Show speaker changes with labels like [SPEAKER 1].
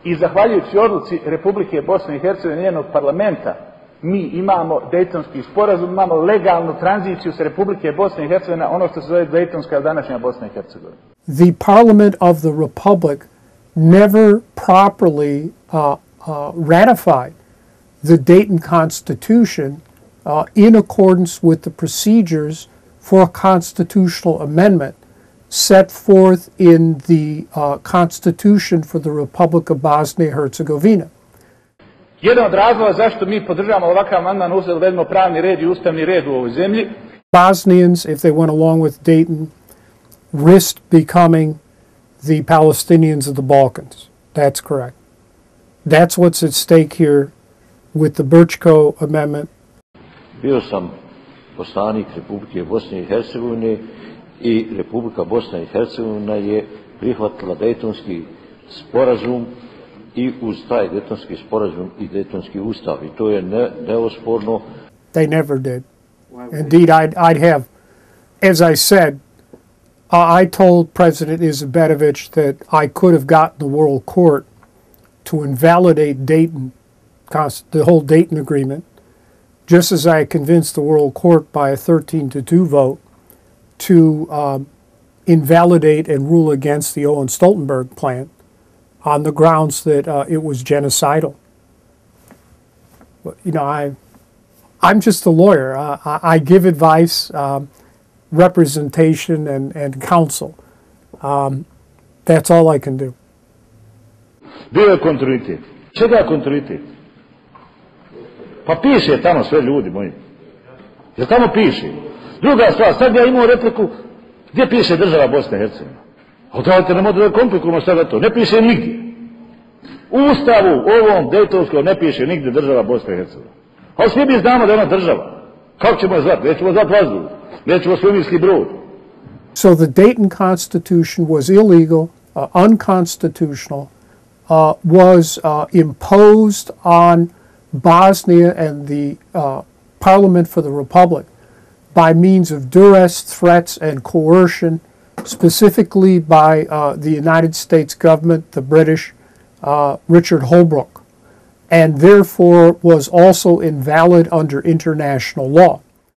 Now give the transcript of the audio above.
[SPEAKER 1] I zahvaljujući odluci Republike Bosne i Hercegovine i njenog parlamenta, mi imamo Dejtonski sporazum, imamo legalnu tranziciju s Republike Bosne i Hercegovine, ono što se zove Dejtonska današnja Bosna i Hercegovina.
[SPEAKER 2] The Parliament of the Republic never properly ratified the Dayton Constitution in accordance with the procedures for a constitutional amendment set forth in the Constitution for the Republic of Bosnia and Herzegovina.
[SPEAKER 1] Jedan od razloga zašto mi podržavamo ovakav amandman Ustava da uvedemo pravni red i ustavni red u ovoj zemlji.
[SPEAKER 2] Bosnians, if they went along with Dayton, risked becoming the Palestinians of the Balkans. That's correct. That's what's at stake here with the Brčko Amendment.
[SPEAKER 3] Bio sam poslanik Republike Bosne i Hercegovine i Republika Bosna i Hercegovina je prihvatila Dejtonski sporazum i uz taj Dejtonski sporazum i Dejtonski ustav. I to je neosporno.
[SPEAKER 2] They never did. Indeed, I'd have, as I said, I told President Izetbegović that I could have gotten the World Court to invalidate Dayton, the whole Dayton Agreement, just as I convinced the World Court by a 13-2 vote to invalidate and rule against the Owen Stoltenberg plan on the grounds that it was genocidal. But, you know, I'm just a lawyer. I give advice, representation, and counsel. That's all I can do.
[SPEAKER 1] Bio je kontinuitet. Čega je kontinuitet? Pa piše tamo sve, ljudi moji. Jer tamo piše. Druga stvar, sad ja imao repliku, gdje piše država Bosne i Hercegovine? Odavite ne može da komplikujemo sada to. Ne piše nigdje. U Ustavu ovom Dejtonskom ne piše nigdje država Bosne i Hercegovine. Ali svi mi znamo da je ona država. Kako ćemo je zvati? Nećemo zvati vazduh. Nećemo svemirski brod.
[SPEAKER 2] So the Dayton Constitution was illegal, unconstitutional, was imposed on Bosnia and the Parliament for the Republic by means of duress, threats, and coercion, specifically by the United States government, the British, Richard Holbrooke, and therefore was also invalid under international law.